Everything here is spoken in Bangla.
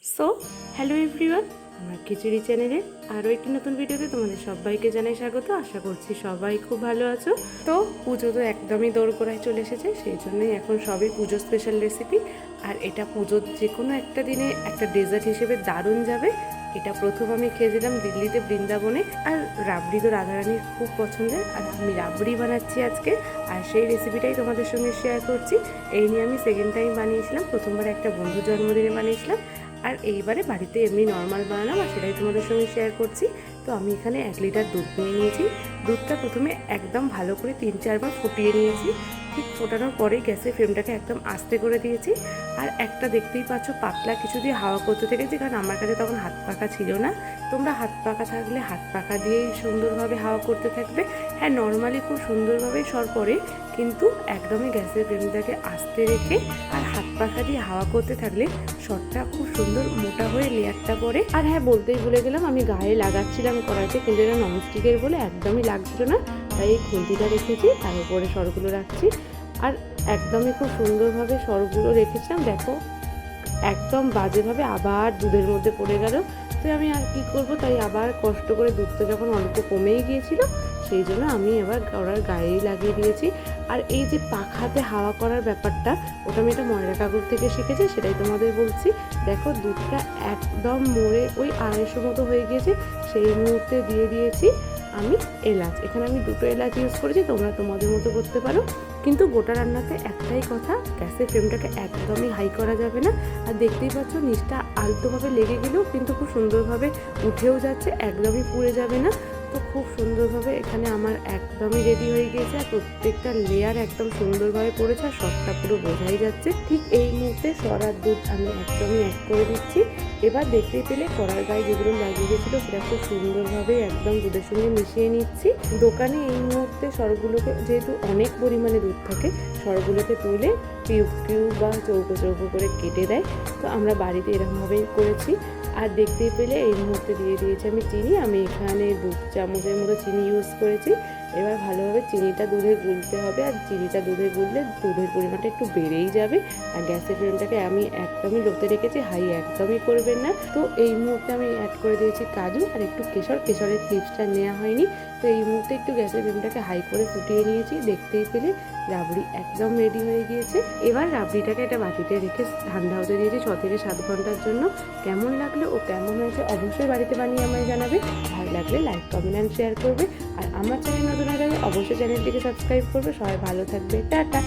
সো হ্যালো এভরিওয়ান, আমার খিচুড়ি চ্যানেলে আরও একটি নতুন ভিডিওতে তোমাদের সবাইকে জানাই স্বাগত। আশা করছি সবাই খুব ভালো আছো। তো পুজো তো একদমই দোরগোড়ায় চলে এসেছে, সেই জন্যই এখন সবই পুজো স্পেশাল রেসিপি। আর এটা পুজোর যে কোনো একটা দিনে একটা ডেজার্ট হিসেবে দারুণ যাবে। এটা প্রথম আমি খেয়েছিলাম দিল্লিতে বৃন্দাবনে। আর রাবড়ি তো রাধারানীর খুব পছন্দের, আর আমি রাবড়ি বানাচ্ছি আজকে, আর সেই রেসিপিটাই তোমাদের সঙ্গে শেয়ার করছি। এই নিয়ে আমি সেকেন্ড টাইম বানিয়েছিলাম, প্রথমবার একটা বন্ধুর জন্মদিনে বানিয়েছিলাম, আর এইবারে বাড়িতে এমনি নর্মাল বানালাম, আর সেটাই তোমাদের সঙ্গে শেয়ার করছি। তো আমি এখানে 1 লিটার দুধ নিয়ে নিয়েছি। দুধটা প্রথমে একদম ভালো করে 3-4 বার ফুটিয়ে নিয়েছি। ঠিক ফোটানোর পরে গ্যাসের ফ্লেমটাকে একদম আস্তে করে দিয়েছি। আর একটা দেখতেই পাচ্ছ পাতলা কিছু দিয়ে হাওয়া করতে থেকেছি, কারণ আমার কাছে তখন হাত পাখা ছিল না। তোমরা হাত পাখা থাকলে হাত পাখা দিয়েই সুন্দরভাবে হাওয়া করতে থাকবে। হ্যাঁ, নর্মালি খুব সুন্দরভাবেই সর পড়ে, কিন্তু একদমই গ্যাসের ফ্লেমটাকে আস্তে রেখে আর হাত পাখা দিয়ে হাওয়া করতে থাকলে সরটা খুব সুন্দর মোটা হয়ে লেয়ারটা পড়ে। আর হ্যাঁ, বলতেই ভুলে গেলাম, আমি গায়ে লাগাচ্ছিলাম কড়াইতে, কিন্তু এটা ননস্টিকের বলে একদমই লাগছিল না, তাই এই খুন্তিটা রেখেছি, তার উপরে সরগুলো রাখছি। আর একদমই খুব সুন্দরভাবে সরগুলো রেখেছিলাম। দেখো একদম বাজেভাবে আবার দুধের মধ্যে পড়ে গেল। তো আমি আর কি করব, তাই আবার কষ্ট করে দুধটা যখন অল্প কমেই গিয়েছিল, সেই জন্য আমি এবার কড়ার গায়েই লাগিয়ে দিয়েছি। আর এই যে পাখাতে হাওয়া করার ব্যাপারটা, ওটা আমি একটা ময়রা কাগজ থেকে শিখেছি, সেটাই তোমাদের বলছি। দেখো দুধটা একদম মরে ওই 250 মতো হয়ে গিয়েছে, সেই মুহূর্তে দিয়ে দিয়েছি আমি এলাচ। এখানে আমি 2টো এলাচ ইউজ করেছি, তোমরা তোমাদের মতো করতে পারো। কিন্তু গোটা রান্নাতে একটাই কথা, গ্যাসের ফ্লেমটাকে একদমই হাই করা যাবে না। আর দেখতেই পাচ্ছ নিচটা আলতোভাবে লেগে গেলেও কিন্তু খুব সুন্দরভাবে উঠেও যাচ্ছে, একদমই পুড়ে যাবে না। তো খুব সুন্দরভাবে এখানে আমার একদমই রেডি হয়ে গিয়েছে, আর প্রত্যেকটা লেয়ার একদম সুন্দরভাবে পড়েছে, আর সরটা পুরো বোঝাই যাচ্ছে। ঠিক এই মুহূর্তে সর আর দুধ আমি একদমই অ্যাড করে দিচ্ছি। এবার দেখতেই পেলে কড়ার গায়ে যেগুলো লাগিয়ে গেছিলো সেটা খুব সুন্দরভাবে একদম দুধের সঙ্গে মিশিয়ে নিচ্ছি। দোকানে এই মুহূর্তে সরগুলোকে, যেহেতু অনেক পরিমাণে দুধ থাকে, সরগুলোকে তুলে কিউব কিউব বা চৌকো চৌকো করে কেটে দেয়। তো আমরা বাড়িতে এরকমভাবেই করেছি। আর দেখতেই পেলে এই মুহূর্তে দিয়ে দিয়েছি আমি চিনি। আমি এখানে 2 চামচের মতো চিনি ইউজ করেছি। এবার ভালোভাবে চিনিটা দুধে গুলতে হবে, আর চিনিটা দুধে গুললে দুধের পরিমাণটা একটু বেড়েই যাবে। আর গ্যাসের ফ্লেমটাকে আমি একদমই লোতে রেখেছি, হাই একদমই করবেন না। তো এই মুহূর্তে আমি অ্যাড করে দিয়েছি কাজু আর একটু কেশরের ক্লিপসটা নেওয়া হয়নি। তো এই মুহূর্তে একটু গ্যাসের ফ্লেমটাকে হাই করে ফুটিয়ে নিয়েছি। দেখতেই পেলে রাবড়ি একদম রেডি হয়ে গিয়েছে। এবার রাবড়িটাকে একটা বাটিতে রেখে ঠান্ডা হতে দিয়েছি 6 থেকে 7 ঘন্টার জন্য। কেমন লাগলো ও কেমন হয়েছে অবশ্যই বাড়িতে বানিয়ে আমায় জানাবে। ভালো লাগলে লাইক, কমেন্ট অ্যান্ড শেয়ার করবে। আর আমার চ্যানেল নতুন হয়ে গেলে অবশ্যই চ্যানেলটিকে সাবস্ক্রাইব করবে। সবাই ভালো থাকবে, টাটা।